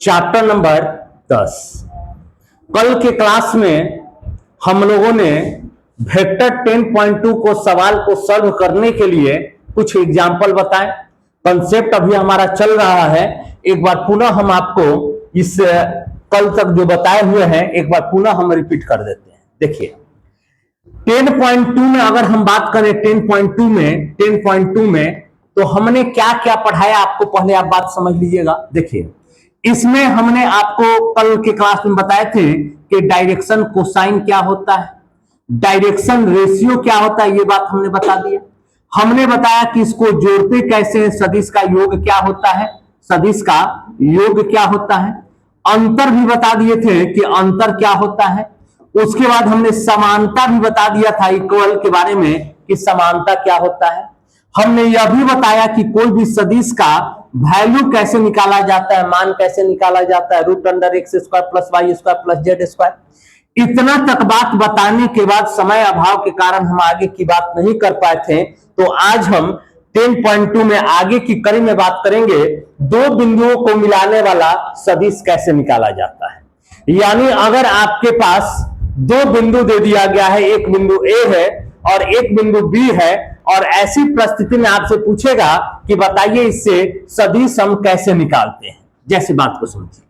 Chapter number 10। कल के class में हम लोगों ने वेक्टर 10.2 को सवाल को सॉल्व करने के लिए कुछ एग्जाम्पल बताए। कंसेप्ट अभी हमारा चल रहा है। एक बार पुनः हम आपको इस कल तक जो बताए हुए हैं एक बार पुनः हम रिपीट कर देते हैं। देखिए 10.2 में अगर हम बात करें 10.2 में तो हमने क्या क्या पढ़ाया, आपको पहले आप बात समझ लीजिएगा। देखिए इसमें हमने आपको कल के क्लास में बताए थे कि डायरेक्शन कोसाइन क्या होता है, डायरेक्शन रेशियो क्या होता है, ये बात हमने बता दिया। हमने बताया कि इसको जोड़ते कैसे, सदिश का योग क्या होता है, सदिश का योग क्या होता है। अंतर भी बता दिए थे कि अंतर क्या होता है। उसके बाद हमने समानता भी बता दिया था इक्वल के बारे में कि समानता क्या होता है। हमने यह भी बताया कि कोई भी सदिश का वैल्यू कैसे निकाला जाता है, मान कैसे निकाला जाता है, √x² plus y² plus z²। इतना तक बात बताने के बाद समय अभाव के कारण हम आगे की बात नहीं कर पाए थे, तो आज हम 10.2 में आगे की कड़ी में बात करेंगे दो बिंदुओं को मिलाने वाला सदिश कैसे निकाला जाता है। यानी अगर आपके पास दो बिंदु दे दिया गया है, एक बिंदु ए है और एक बिंदु बी है, और ऐसी परिस्थिति में आपसे पूछेगा कि बताइए इससे सदिश हम कैसे निकालते हैं। जैसे बात को समझिए,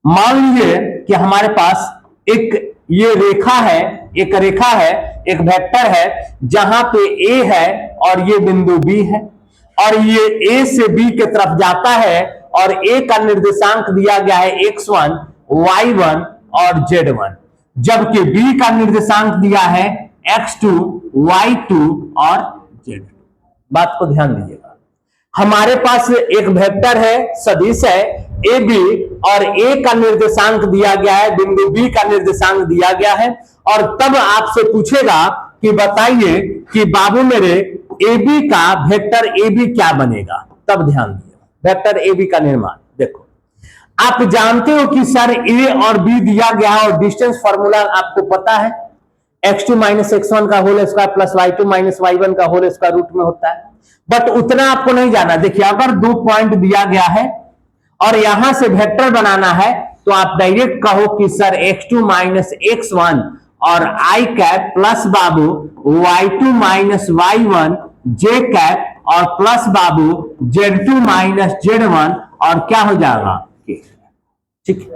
मान लीजिए कि हमारे पास एक ये रेखा है, एक वेक्टर है जहां पे ए है और ये बिंदु बी है, और ये ए से बी की तरफ जाता है और ए का निर्देशांक दिया गया है x1, y1 और z1, जबकि बी का निर्देशांक दिया है x2, y2 और z2। बात को ध्यान दीजिएगा। हमारे पास एक वेक्टर है, सदिश है ए बी, और ए का निर्देशांक दिया गया है, बिंदु बी का निर्देशांक दिया गया है, और तब आपसे पूछेगा कि बताइए कि बाबू मेरे ए बी का वेक्टर ए बी क्या बनेगा। तब ध्यान दीजिएगा, वेक्टर ए बी का निर्माण। देखो आप जानते हो कि सर ए और बी दिया गया है और डिस्टेंस फॉर्मूला आपको पता है, x2 माइनस x1 का whole square plus y2 minus y1 का होल स्क्वायर रूट में होता है। बट उतना आपको नहीं जाना। देखिए अगर दो पॉइंट दिया गया है और यहां से वेक्टर बनाना है तो आप डायरेक्ट कहो कि सर x2 माइनस x1 और i कैप प्लस बाबू y2 minus y1 j cap और प्लस बाबू z2 माइनस z1 और क्या हो जाएगा, ठीक है।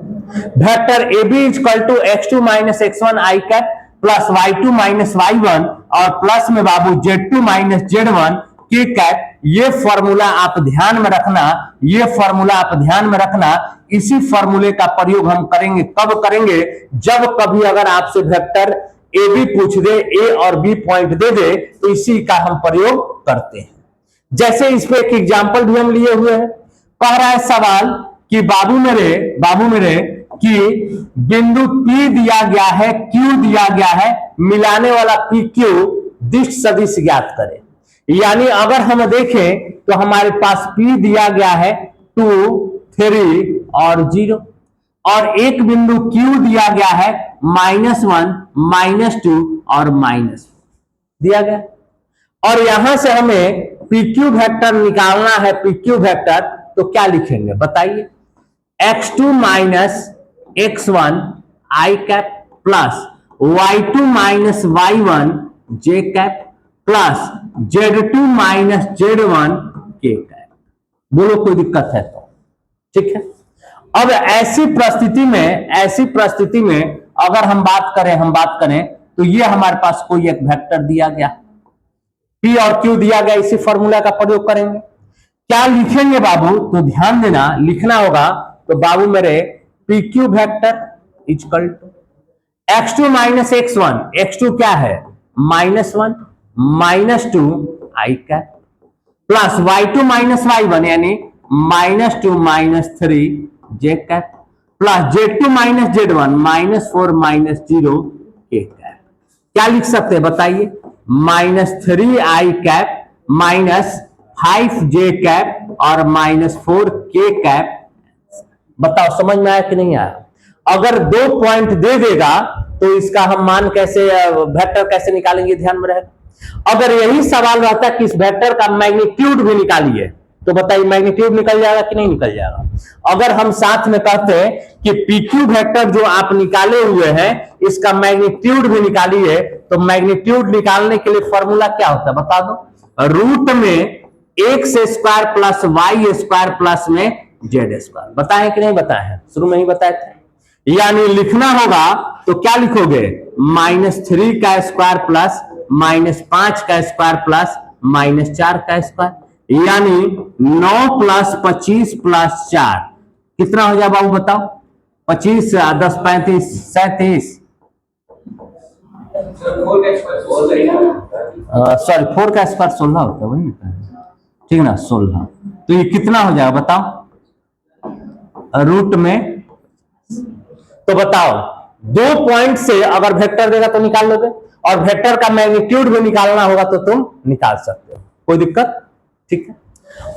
Vector a b equal to x2 minus x1 i cap plus y2 minus y1 और प्लस में बाबू z2 माइनस z1 के कैप। ये फॉर्मूला आप ध्यान में रखना, ये फॉर्मूला आप ध्यान में रखना। इसी फॉर्मूले का प्रयोग हम करेंगे, कब करेंगे, जब कभी अगर आपसे वेक्टर ए बी पूछ दे, ए और बी पॉइंट दे दे, तो इसी का हम प्रयोग करते हैं। जैसे इस पे एक एग्जाम्पल भी हम लिए हुए हैं। कह रहा है सवाल कि बाबू मेरे कि बिंदु P दिया गया है, Q दिया गया है, मिलाने वाला PQ दिष्ट सदिश ज्ञात करें। यानी अगर हम देखें तो हमारे पास P दिया गया है 2, 3 और 0, और एक बिंदु Q दिया गया है -1, -2 और माइनस दिया गया, और यहां से हमें PQ वेक्टर निकालना है। PQ वेक्टर तो क्या लिखेंगे बताइए, x2 minus x1 i cap plus y2 minus y1 j cap plus z2 minus z1 k cap. बोलो कोई दिक्कत है तो, ठीक है। अब ऐसी परिस्थिति में अगर हम बात करें तो ये हमारे पास कोई एक वेक्टर दिया गया, P और Q दिया गया, इसी फॉर्मूला का प्रयोग करेंगे। क्या लिखेंगे बाबू, तो ध्यान देना, लिखना होगा तो बाबू मेरे PQ vector equal to x2 minus x1, x2 क्या है -1 -2 i cap plus y2 minus y1 यानी -2 -3 j cap plus z2 minus z1 -4 -0 k cap. क्या लिख सकते हैं बताइए, -3 i कैप -5 j कैप और -4 k कैप। बताओ समझ में आया कि नहीं आया। अगर दो पॉइंट दे देगा तो इसका हम मान कैसे, वेक्टर कैसे निकालेंगे, ध्यान में रहेगा। अगर यही सवाल रहता कि इस वेक्टर का मैग्नीट्यूड भी निकालिए, तो बताइए मैग्नीट्यूड निकल जाएगा कि नहीं निकल जाएगा। अगर हम साथ में कहते हैं कि PQ वेक्टर जो आप निकाले हुए हैं इसका मैग्नीट्यूड भी निकालिए, तो मैग्नीट्यूड निकालने के लिए फॉर्मूला क्या होता है बता दो। रूट में x square plus y square plus में जेड स्क्वायर। बताएं कि नहीं बताएं, शुरू में ही बताए थे। यानी लिखना होगा तो क्या लिखोगे, -3 का स्क्वायर प्लस -5 का स्क्वायर प्लस -4 का स्क्वायर, यानी 9 + 25 + 4 कितना हो जाए बाबू बताओ। 25 10 35 37, सॉरी 4 का स्क्वायर 16 होता है, वही ठीक ना 16। तो ये कितना हो जाएगा बताओ रूट में। तो बताओ 2 पॉइंट से अगर वेक्टर देगा तो निकाल लोगे, और वेक्टर का मैग्नीट्यूड भी निकालना होगा तो तुम निकाल सकते हो, कोई दिक्कत, ठीक है।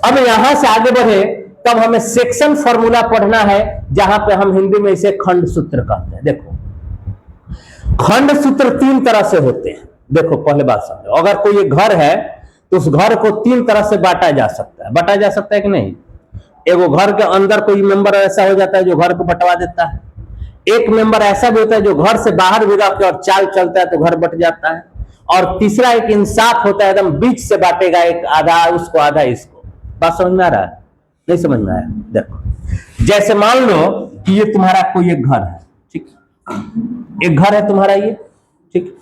अब यहां से आगे बढ़े तब हमें सेक्शन फॉर्मूला पढ़ना है, जहां पे हम हिंदी में इसे खंड सूत्र कहते हैं। देखो खंड सूत्र 3 तरह से होते हैं। देखो पहले बात समझो, अगर कोई एक घर है तो उस घर को 3 तरह से बांटा जा सकता है। बांटा जा सकता है कि नहीं। एगो घर के अंदर कोई मेंबर ऐसा हो जाता है जो घर को बंटवा देता है, एक मेंबर ऐसा भी होता है जो घर से बाहर भी रह के और चाल चलता है तो घर बट जाता है, और तीसरा एक इंसाफ होता है, एकदम बीच से बांटेगा, एक आधा उसको आधा इसको। बात समझ में आ रहा है नहीं समझ में आया। देखो जैसे मान लो कि ये तुम्हारा कोई एक घर है, ठीक, एक घर है तुम्हारा ये, ठीक।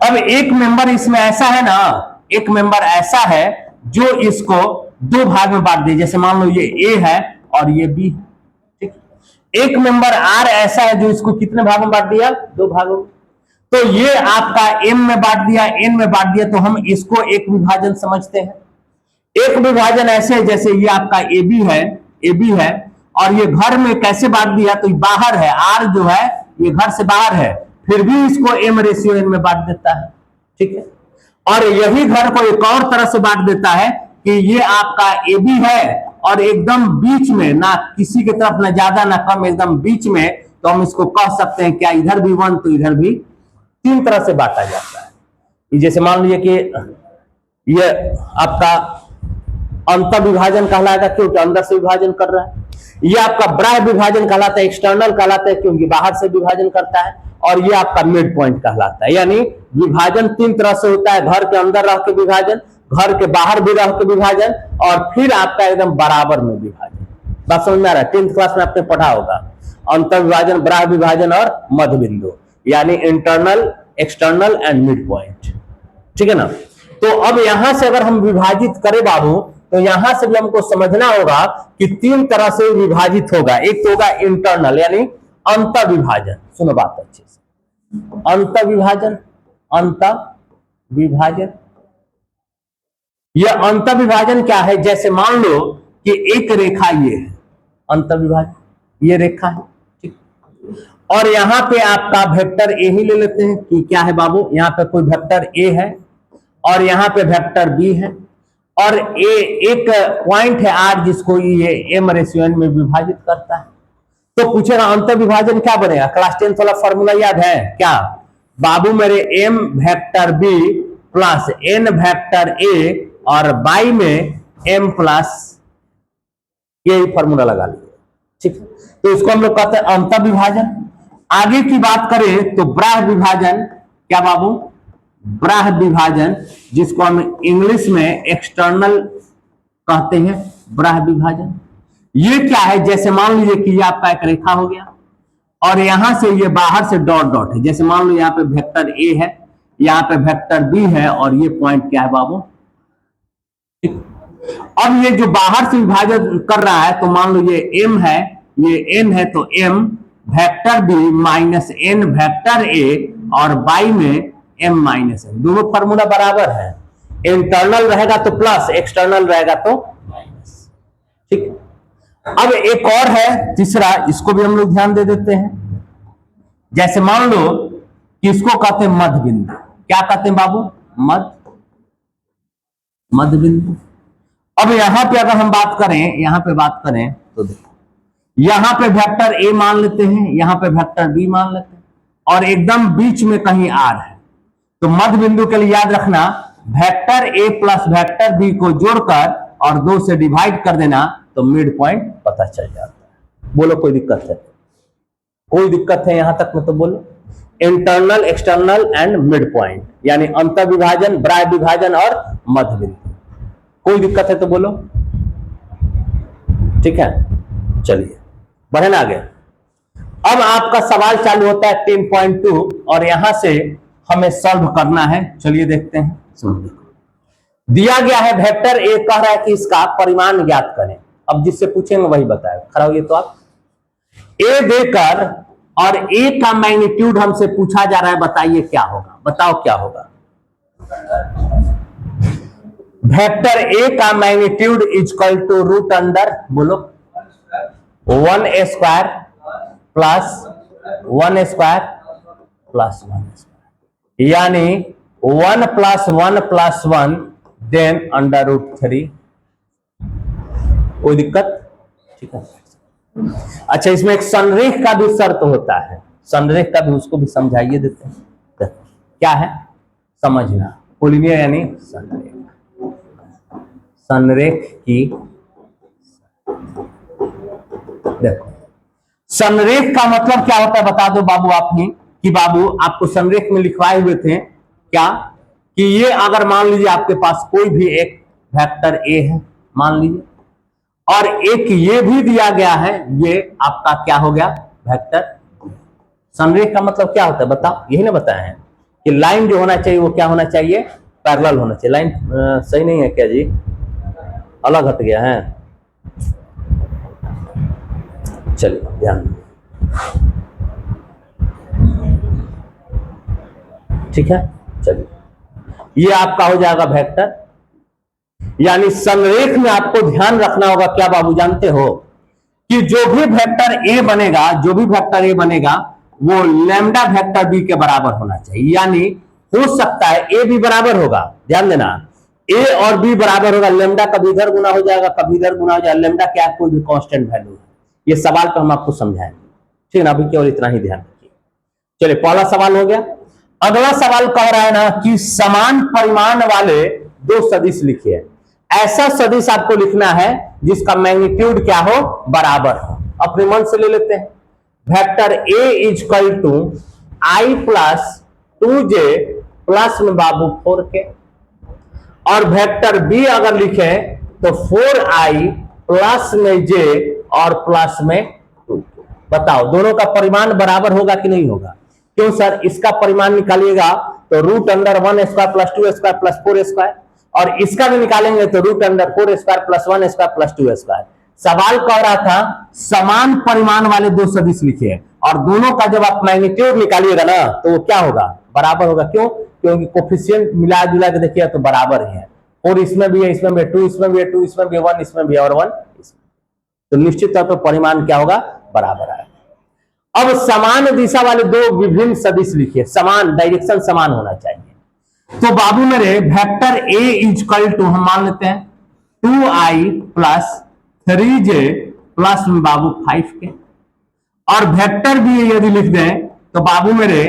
अब एक मेंबर इसमें ऐसा है ना, एक मेंबर ऐसा है जो इसको 2 भाग में बांट दे। जैसे मान लो ये ए है और ये बी, ठीक। एक मेंबर आर ऐसा है जो इसको कितने भाग में बांट दिया, 2 भागों में। तो ये आपका एम में बांट दिया, एन में बांट दिया, तो हम इसको एक विभाजन समझते हैं। एक विभाजन ऐसे है जैसे ये आपका ए बी है और ये घर में कैसे बांट दिया, तो बाहर है, आर जो है ये घर से बाहर है, फिर भी इसको m/n में बांट देता है, ठीक है। और यही घर को एक और तरह से बांट देता है कि ये आपका ए बी है और एकदम बीच में, ना किसी की तरफ ना ज्यादा ना कम, एकदम बीच में, तो हम इसको कह सकते हैं क्या, इधर भी 1 तो इधर भी 3 तरह से बांटा जाता है। जैसे मान लीजिए कि ये आपका अंतर विभाजन कहलाएगा क्योंकि अंदर से विभाजन कर रहा है। ये आपका बाह्य विभाजन कहलाता है, एक्सटर्नल कहलाता है क्योंकि बाहर से विभाजन करता है। और ये आपका मिड पॉइंट कहलाता है। यानी विभाजन 3 तरह से होता है, घर के अंदर रह के विभाजन, घर के बाहर भी रह के विभाजन, और फिर आपका एकदम बराबर में विभाजन। बात समझ में आ रहा है। 10th क्लास में आपने पढ़ा होगा अंतर विभाजन, बाह्य विभाजन और मध्य बिंदु, यानी internal, external and mid point, ठीक है ना। तो अब यहां से अगर हम विभाजित करें बाबू, तो यहां से भी हमको समझना होगा कि 3 तरह से विभाजित होगा। एक तो होगा इंटरनल यानी अंतर विभाजन, सुनो बात अच्छे से, अंतर विभाजन, अंतर विभाजन। यह अंतर विभाजन क्या है, जैसे मान लो कि एक रेखा ये है, अंतर विभाजन, ये रेखा है, ठीक। और यहां पे आपका वेक्टर ए ही ले लेते हैं कि क्या है बाबू, यहां पे कोई वेक्टर ए है और यहां पे वेक्टर बी है, और ए एक पॉइंट है आर जिसको ये m/n में विभाजित करता है। तो पूछेगा अंतर विभाजन क्या बनेगा, क्लास 10th वाला फॉर्मूला याद है क्या बाबू मेरे, m vector b plus n vector a और बाई में m प्लस, ये फॉर्मूला लगा लीजिए, ठीक है। तो इसको हम लोग कहते हैं अंतर विभाजन। आगे की बात करें तो बाह्य विभाजन, क्या बाबू, बाह्य विभाजन जिसको हम इंग्लिश में एक्सटर्नल कहते हैं, बाह्य विभाजन। ये क्या है, जैसे मान लीजिए कि ये आपका एक रेखा हो गया और यहां से ये बाहर से डॉट डॉट है। जैसे मान लो यहाँ पे वेक्टर ए है, यहाँ पे वेक्टर बी है और ये पॉइंट क्या है बाबू, अब ये जो बाहर से विभाजन कर रहा है, तो मान लो ये m है, ये n है, तो m vector b minus n vector a और बाई में m माइनस n, दोनों फॉर्मूला बराबर है। इंटरनल रहेगा तो प्लस, एक्सटर्नल रहेगा तो माइनस, ठीक। अब एक और है तीसरा, इसको भी हम लोग ध्यान दे देते हैं। जैसे मान लो कि इसको कहते हैं मध्य बिंदु, क्या कहते हैं बाबू, मध्य बिंदु। अब यहां पे अगर हम बात करें, यहां पे बात करें तो देखो, यहां पे वेक्टर ए मान लेते हैं, यहां पे वेक्टर बी मान लेते हैं, और एकदम बीच में कहीं आर है। तो मध्य बिंदु के लिए याद रखना, वेक्टर ए प्लस वेक्टर बी को जोड़कर और 2 से डिवाइड कर देना तो मिड पॉइंट पता चल जाता है। बोलो कोई दिक्कत है? कोई दिक्कत है यहां तक में तो बोलो। Internal, external and mid point, यानी अंतर विभाजन, ब्राय विभाजन और मध्य बिंदु। कोई दिक्कत है तो बोलो। ठीक है, चलिए बढ़े ना आगे। अब आपका सवाल चालू होता है 10.2 और यहां से हमें सॉल्व करना है। चलिए देखते हैं। सुन, दिया गया है वेक्टर ए, कह रहा है कि इसका परिमाण ज्ञात करें। अब जिससे पूछेंगे वही बताए। खड़ा होइए तो आप। ए देकर और ए का मैग्नीट्यूड हमसे पूछा जा रहा है, बताइए क्या होगा। बताओ क्या होगा। वेक्टर ए का magnitude equal to root under, बोलो 1 square plus 1 square plus 1 square, यानी 1 + 1 देन √3। कोई दिक्कत? ठीक है। अच्छा, इसमें एक संरेख का भी शर्त होता है। संरेख का भी, उसको भी समझाइए देते हैं। क्या है समझना। पोलिनियर यानी संरेख। संरेख की, देखो संरेख का मतलब क्या होता है बता दो बाबू आप ही, कि बाबू आपको संरेख में लिखवाए हुए थे क्या, कि ये अगर मान लीजिए आपके पास कोई भी एक वेक्टर ए है मान लीजिए, और एक ये भी दिया गया है, ये आपका क्या हो गया वेक्टर। संरेख का मतलब क्या होता है बताओ, यही ना बताए हैं कि लाइन जो होना चाहिए वो क्या होना चाहिए, पैरेलल होना चाहिए। लाइन सही नहीं है क्या जी, अलग हट गया है। चलिए ध्यान, ठीक है। चलिए ये आपका हो जाएगा वेक्टर। यानी संरेख में आपको ध्यान रखना होगा क्या बाबू, जानते हो कि जो भी वेक्टर ए बनेगा, जो भी वेक्टर ए बनेगा वो लैम्डा वेक्टर बी के बराबर होना चाहिए। यानी हो सकता है ए बी बराबर होगा, ध्यान देना, ए और बी बराबर होगा, लैम्डा कभी इधर गुना हो जाएगा कभी इधर गुना हो जाएगा। लैम्डा क्या कोई भी कांस्टेंट वैल्यू है। ये सवाल तो हम आपको समझाएंगे, ठीक है ना। अभी केवल इतना ही ध्यान रखिए। चलिए पहला सवाल हो गया। अगला सवाल कह रहा है ना कि समान परिमाण वाले 2 सदिश लिखिए। ऐसा सदिश आपको लिखना है जिसका मैग्नीट्यूड क्या हो, बराबर हो। अपने मन से ले लेते हैं। Vector A equal to i plus 2j plus में बाबू 4k, और वेक्टर बी अगर लिखे तो 4i प्लस में j और प्लस में 2। बताओ दोनों का परिमाण बराबर होगा कि नहीं होगा। क्यों सर, इसका परिमाण निकालिएगा तो √1 square plus 2 square plus 4 square, और इसका भी निकालेंगे तो √4 square plus 1 square plus 2 square. सवाल कह रहा था समान परिमाण वाले 2 सदिश लिखिए, और दोनों का जब आप मैग्नीट्यूड निकालिएगा ना तो वो क्या होगा, बराबर होगा। क्यों, क्योंकि कोफिशिएंट मिला जुला के देखिए तो बराबर ही है। 4 इसमें भी है, इसमें भी 2 इसमें भी है, 2 इसमें भी 1 इसमें भी और 1 इसमें, तो निश्चित तौर पर परिमाण क्या होगा, बराबर आएगा। अब समान दिशा वाले 2 विभिन्न सदिश लिखिए, समान डायरेक्शन समान होना चाहिए। तो बाबू मेरे वेक्टर ए इक्वल टू हम मान लेते हैं 2i प्लस 3j प्लस में बाबू 5k, और वेक्टर भी यदि लिख दें तो बाबू मेरे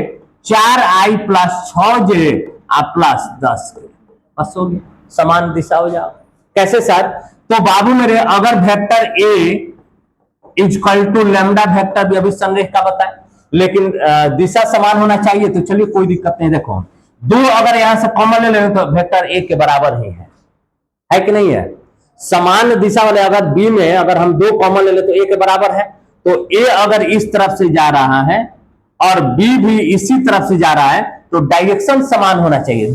4i plus 6j plus 10k, बस हो गया, समान दिशा हो जाओ। कैसे सर, तो बाबू मेरे अगर vector A equal to lambda vector भी अभी संरेख का बताएं, लेकिन दिशा समान होना चाहिए, तो चलिए कोई दिक्कत नहीं। देखो 2 अगर यहां से कॉमन ले लें तो वेक्टर ए के बराबर ही है कि नहीं है। समान दिशा वाले अगर बी में अगर हम 2 कॉमन ले लें तो ए के बराबर है, तो ए अगर इस तरफ से जा रहा है और बी भी इसी तरफ से जा रहा है तो डायरेक्शन समान होना चाहिए।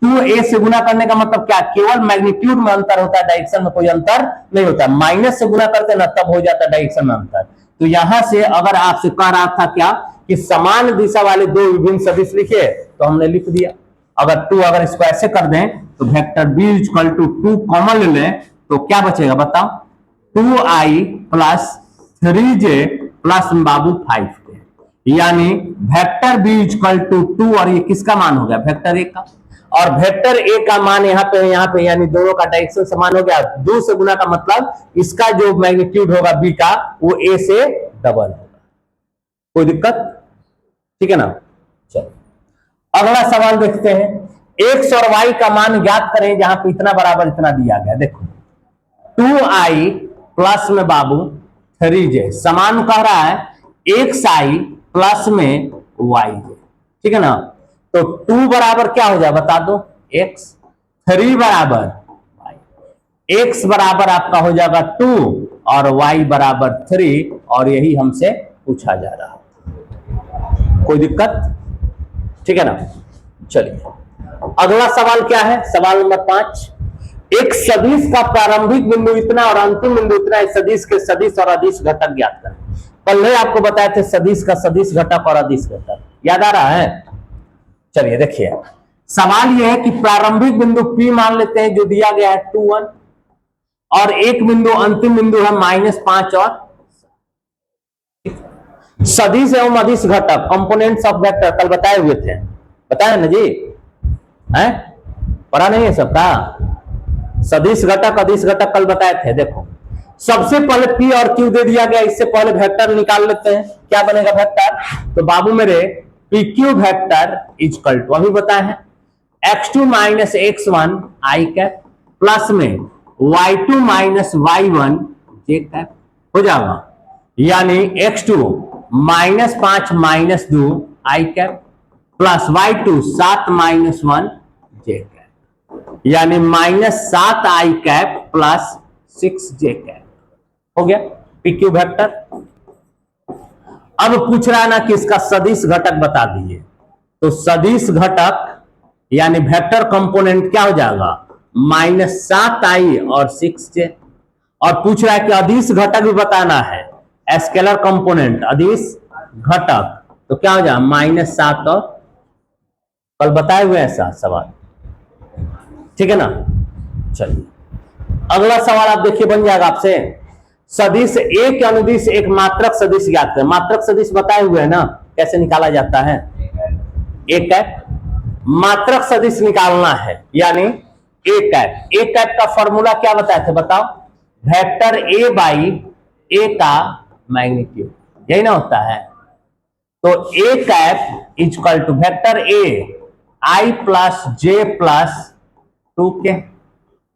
2a से गुना करने का मतलब क्या, केवल मैग्नीट्यूड में अंतर होता है, डायरेक्शन में कोई अंतर नहीं होता। माइनस से गुना करते ना तब हो जाता है डायरेक्शन में अंतर। तो यहां से अगर आपसे कह रहा था क्या कि समान दिशा वाले 2 विभिन्न सदिश लिखे, तो हमने लिख दिया। अगर 2 अगर इसको ऐसे कर दें तो vector b equal to 2 common ले लें तो क्या बचेगा बताओ, 2i प्लस 3j प्लस बाबू 5k, यानी वेक्टर b इक्वल टू 2, और ये किसका मान हो गया, वेक्टर ए का। और वेक्टर ए का मान यहाँ पे यानी दोनों का डायरेक्शन समान हो गया। 2 से गुना का मतलब इसका जो मैग्नीट्यूड होगा बी का वो ए से डबल होगा। कोई दिक्कत, ठीक है ना। चलो अगला सवाल देखते हैं। x और y का मान ज्ञात करें, जहां पे इतना बराबर इतना दिया गया। देखो 2i प्लस में बाबू 3j समान कह रहा है xi प्लस में yj, ठीक है ना। तो 2 बराबर क्या हो जाए बता दो x, 3 बराबर y, x बराबर आपका हो जाएगा 2 और y बराबर 3, और यही हमसे पूछा जा रहा है। कोई दिक्कत, ठीक है ना। चलिए अगला सवाल क्या है, सवाल नंबर 5। एक सदिश का प्रारंभिक बिंदु इतना और अंतिम बिंदु इतना है, सदिश के सदिश और अदिश घटक ज्ञात करें। पहले आपको बताए थे सदिश का सदिश घटक और अदिश घटक, याद आ रहा है। चलिए देखिए सवाल यह है कि प्रारंभिक बिंदु P मान लेते हैं जो दिया गया है 2 1, और एक बिंदु अंतिम बिंदु है -5 और सदिश एवं अदिश घटक कंपोनेंट्स ऑफ वेक्टर कल बताए हुए थे, बताया ना जी, है पढ़ा नहीं है सबका। सदिश घटक अदिश घटक कल बताए थे। देखो सबसे पहले P और Q दे दिया गया, इससे पहले वेक्टर निकाल लेते हैं, क्या बनेगा वेक्टर। तो बाबू मेरे PQ वेक्टर इक्वल टू अभी बताए हैं x2 minus x1 i cap plus में y2 minus y1 j cap हो जाएगा, यानी x2 -5 minus 2 i cap plus y2 7 minus 1 j cap, यानी -7 i cap plus 6 j cap हो गया PQ वेक्टर। अब पूछ रहा है ना कि इसका सदिश घटक बता दीजिए, तो सदिश घटक यानी वेक्टर कंपोनेंट क्या हो जाएगा -7i और 6j, और पूछ रहा है कि अदिश घटक भी बताना है, स्केलर कंपोनेंट अदिश घटक, तो क्या हो जाएगा -7 और कल बताए हुए ऐसा सवाल, ठीक है ना। चलिए अगला सवाल आप देखिए बन जाएगा आपसे, सदिश एक अनुदिश एक मात्रक सदिश ज्ञात करें। मात्रक सदिश बताए हुए है ना कैसे निकाला जाता है, एक कैप मात्रक सदिश निकालना है, यानी एक कैप। एक कैप का फॉर्मूला क्या बताए थे बताओ, वेक्टर a बाई a का मैग्नीट्यूड, यही ना होता है। तो a cap equal to vector a i plus j plus 2k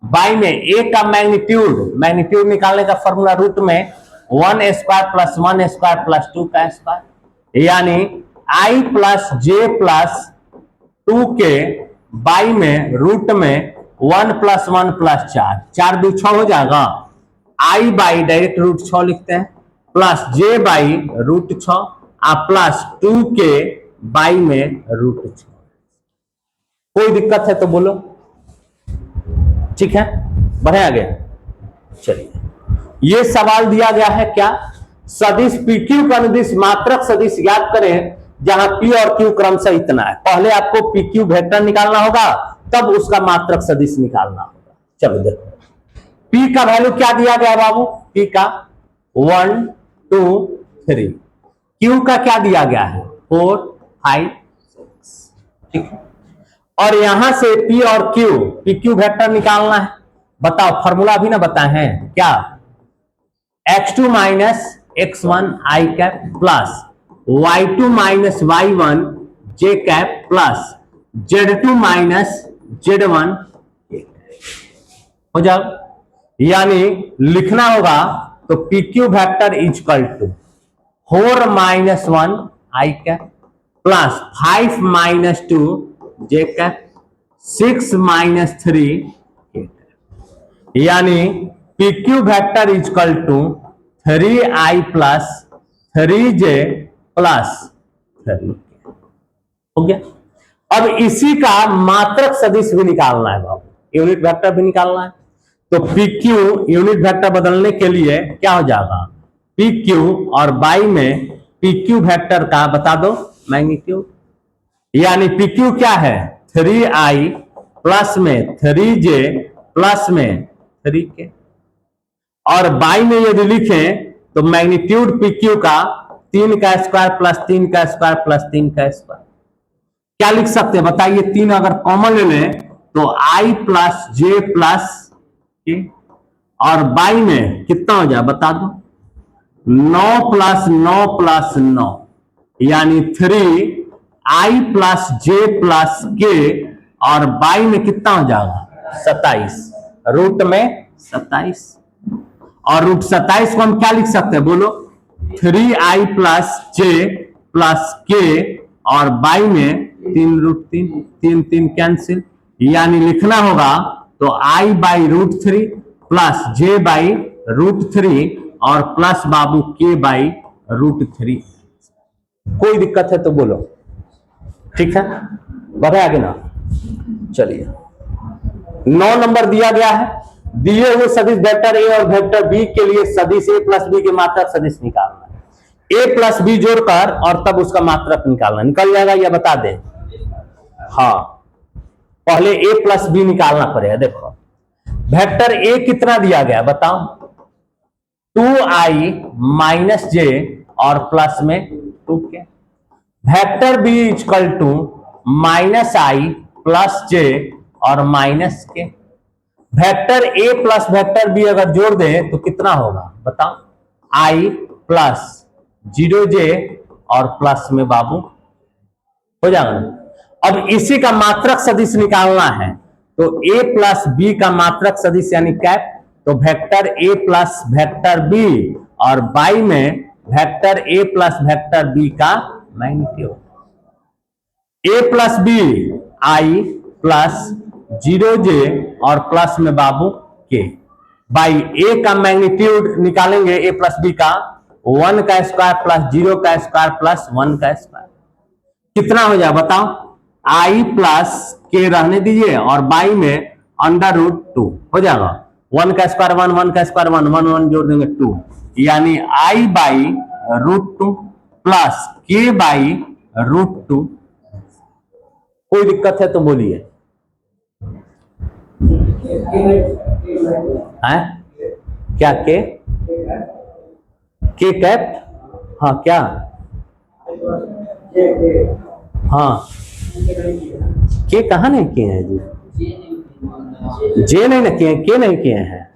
by में a का मैग्नीट्यूड, मैग्नीट्यूड निकालने का फॉर्मूला रूट में 1 स्क्वायर प्लस 1 स्क्वायर प्लस 2 का स्क्वायर, यानी i plus j plus 2k by में रूट में 1 प्लस 1 प्लस 4, 4 2 6 हो जाएगा, i बाई डायरेक्ट रूट 6 लिखते हैं plus j by root 6 plus 2k by में रूट 6। कोई दिक्कत है तो बोलो, ठीक है बढ़े आगे। चलिए ये सवाल दिया गया है क्या, सदिश PQ का अनुदिश मात्रक सदिश ज्ञात करें जहां P और Q क्रमशः इतना है। पहले आपको PQ वेक्टर निकालना होगा तब उसका मात्रक सदिश निकालना होगा। चलो देखो P का वैल्यू क्या दिया गया बाबू, P का 1 2 3, Q का क्या दिया गया है 4 5 6, ठीक है। और यहां से P और Q PQ वेक्टर निकालना है, बताओ फॉर्मूला भी ना बताए हैं क्या, x2 minus x1 i cap plus y2 minus y1 j cap plus z2 minus z1 हो जाओ, यानी लिखना होगा तो PQ vector equal to 4 minus 1 i cap plus 5 minus 2 j cap 6 minus 3 k, यानी PQ vector equal to 3i plus 3j plus 3 हो गया। अब इसी का मात्रक सदिश भी निकालना है बाबू, यूनिट वेक्टर भी निकालना है। तो PQ यूनिट वेक्टर बदलने के लिए क्या हो जाएगा, PQ और बाई में PQ वेक्टर का बता दो मैग्नीट्यूड, यानी PQ क्या है 3i प्लस में 3j प्लस में 3k, और बाई में यदि लिखें तो मैग्नीट्यूड PQ का 3 का स्क्वायर प्लस 3 का स्क्वायर प्लस 3 का स्क्वायर, क्या लिख सकते हैं बताइए, 3 अगर कॉमन ले लें तो i plus j plus k, और बाई में कितना हो जाए बता दो 9 प्लस 9 प्लस 9, यानी 3i plus j plus k, और बाई में कितना हो जाएगा 27, रूट में 27, और √27 को हम क्या लिख सकते हैं बोलो, 3i प्लस जे प्लस के, और बाई में 3√3, 3 कैंसिल, यानी लिखना होगा तो i by √3 plus J by √3 और प्लस बाबू के बाई √3। कोई दिक्कत है तो बोलो, ठीक है, बढ़े आगे ना। चलिए 9 नंबर दिया गया है, दिए हुए सदिश वेक्टर ए और वेक्टर बी के लिए सदिश ए प्लस बी के मात्रक सदिश निकालना है। ए प्लस बी जोड़कर और तब उसका मात्रक निकालना, निकल जाएगा या बता दे? हाँ, पहले ए प्लस बी निकालना पड़ेगा। देखो वेक्टर ए कितना दिया गया बताओ, 2i माइनस जे और प्लस में 2k। Vector B equal to -i plus J और माइनस के। वेक्टर ए प्लस वेक्टर बी अगर जोड़ दे तो कितना होगा बताओ, i प्लस 0j और प्लस में बाबू हो जाएगा ना। अब इसी का मात्रक सदिश निकालना है, तो a प्लस बी का मात्रक सदिश यानी कैप, तो vector a plus vector b और बाई में vector a plus vector b का magnitude. a plus b i plus 0j और प्लस में बाबू k, बाई a का मैग्नीट्यूड निकालेंगे a प्लस बी का, 1 का स्क्वायर प्लस 0 का स्क्वायर प्लस 1 का स्क्वायर, कितना हो जाए बताओ, i प्लस के रहने दीजिए और बाई में √2 हो जाएगा, 1 का स्क्वायर 1, 1 का स्क्वायर 1, 1 1 जोड़ देंगे 2, यानी i बाई √2 प्लस के बाई √2। कोई दिक्कत है तो बोलिए। क्या के कैप, हाँ क्या, हाँ के कहा नहीं किए हैं जी, जे नहीं ना किए, के नहीं किए हैं।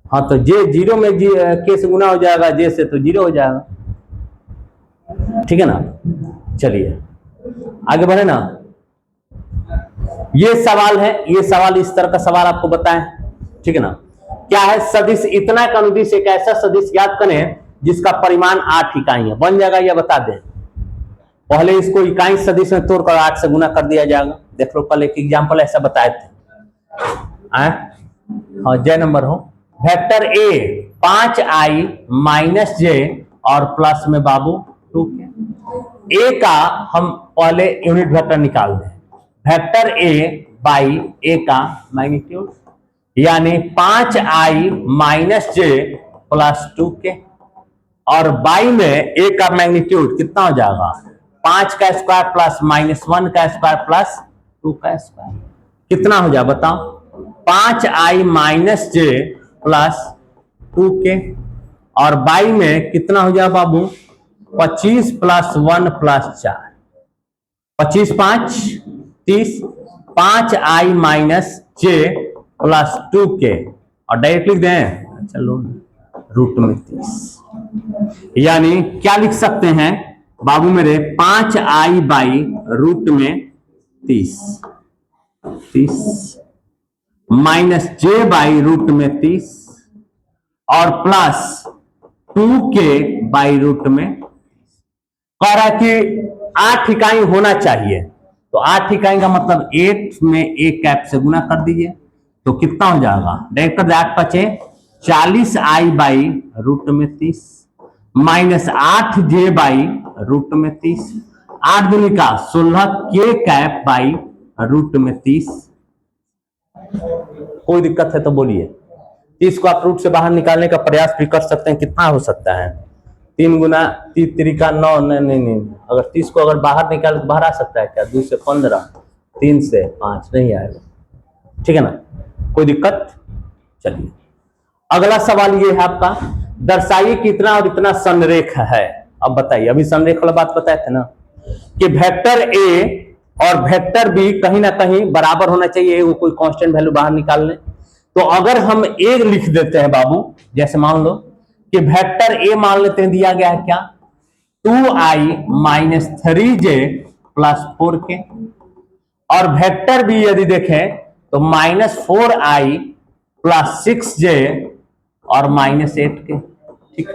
हाँ तो जे 0 में जी के से गुना हो जाएगा, जे से तो 0 हो जाएगा, ठीक है ना। चलिए आगे बढ़े ना। ये सवाल है, ये सवाल इस तरह का सवाल आपको बताएं, ठीक है ना। क्या है, सदिश इतना का अनुदिश एक ऐसा सदिश ज्ञात करें जिसका परिमाण 8 इकाई है, बन जाएगा या बता दें? पहले इसको इकाई सदिश में तोड़कर 8 से गुना कर दिया जाएगा। देख लो कल एक एग्जाम्पल ऐसा बताए थे। हाँ जय नंबर हो, वेक्टर ए 5i माइनस जे और प्लस में बाबू 2k। ए का हम पहले यूनिट वेक्टर निकाल दें, वेक्टर ए बाई ए का मैग्नीट्यूड, यानी 5i माइनस जे प्लस 2k, और बाई में ए का मैग्नीट्यूड कितना हो जाएगा, 5 का स्क्वायर प्लस -1 का स्क्वायर प्लस 2 का स्क्वायर, कितना हो जाए बताओ, 5i माइनस जे प्लस 2k, और बाई में कितना हो जाए बाबू, 25 प्लस 1 प्लस 4, 25 5 30, 5i माइनस जे प्लस 2k, और डायरेक्ट लिख दें, चलो रूट में 30, यानी क्या लिख सकते हैं बाबू मेरे, 5i बाई रूट में 30 माइनस जे बाई रूट में 30 और प्लस 2k बाई रूट में। कह रहा है कि 8 इकाई होना चाहिए, तो 8 इकाई का मतलब 8 में एक कैप से गुना कर दीजिए, तो कितना हो जाएगा, डायरेक्ट कर 8 5 40i बाई रूट में 30 माइनस 8j बाई रूट में 30, 8 दूनी का 16 के कैप बाई रूट में 30। कोई दिक्कत है तो बोलिए। 30 को आप रूट से बाहर निकालने का प्रयास भी कर सकते हैं, कितना हो सकता है, 3 गुना 3 3 9, नहीं, अगर 30 को अगर बाहर निकाले तो बाहर आ सकता है क्या, 2 से 15, 3 से 5 नहीं आएगा, ठीक है ना, कोई दिक्कत। चलिए अगला सवाल ये है आपका, दर्शाइए कि इतना और इतना संरेख है। अब बताइए, अभी संरेख वाला बात बताए थे ना कि वेक्टर ए और वेक्टर बी कहीं ना कहीं बराबर होना चाहिए, वो कोई कांस्टेंट वैल्यू बाहर निकाल लें। तो अगर हम ए लिख देते हैं बाबू, जैसे मान लो कि वेक्टर ए मान लेते हैं, दिया गया है क्या, 2i minus 3j plus 4k, और वेक्टर बी यदि देखें तो -4i प्लस 6j और -8 के, ठीक।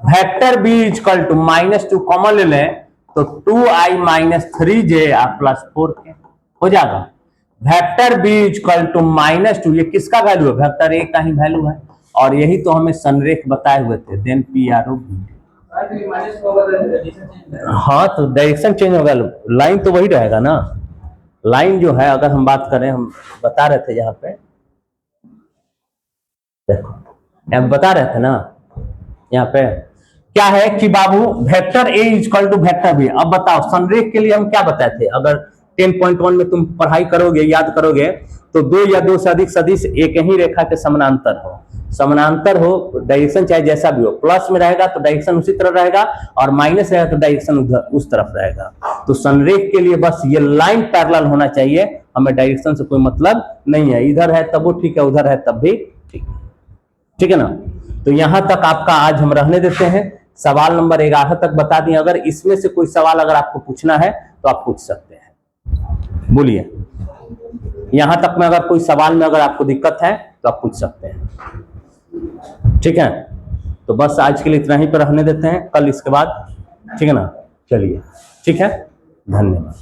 Vector B equal to -2 common ले लें तो 2i-3j +4 के हो जाएगा। वेक्टर बी इक्वल टू -2, ये किसका वैल्यू है? वेक्टर ए का ही वैल्यू है, और यही तो हमें संरेख बताए हुए थे। देन PRO हाँ, तो डायरेक्शन चेंज होगा, लाइन तो वही रहेगा ना। लाइन जो है, अगर हम बात करें, हम बता रहे थे यहाँ पे, देखो हम बता रहे थे ना यहाँ पे क्या है कि बाबू vector A equal to vector B. अब बताओ संरेख के लिए हम क्या बताए थे? अगर 10.1 में तुम पढ़ाई करोगे, याद करोगे, तो 2 या 2 से अधिक सदिश एक ही रेखा के समानांतर हो। समानांतर हो, डायरेक्शन चाहे जैसा भी हो, प्लस में रहेगा तो डायरेक्शन उसी तरह रहेगा, और माइनस रहेगा तो डायरेक्शन उस तरफ रहेगा। तो संरेख के लिए बस ये लाइन पैरेलल होना चाहिए, हमें डायरेक्शन से कोई मतलब नहीं है। इधर है तब वो ठीक है, उधर है तब भी ठीक, ठीक है ना। तो यहां तक आपका आज हम रहने देते हैं। सवाल नंबर 11 तक बता दिए। अगर इसमें से कोई सवाल अगर आपको पूछना है तो आप पूछ सकते हैं, बोलिए। यहां तक में अगर कोई सवाल में अगर आपको दिक्कत है तो आप पूछ सकते हैं, ठीक है। तो बस आज के लिए इतना ही पर रहने देते हैं, कल इसके बाद, ठीक है ना। चलिए, ठीक है, धन्यवाद।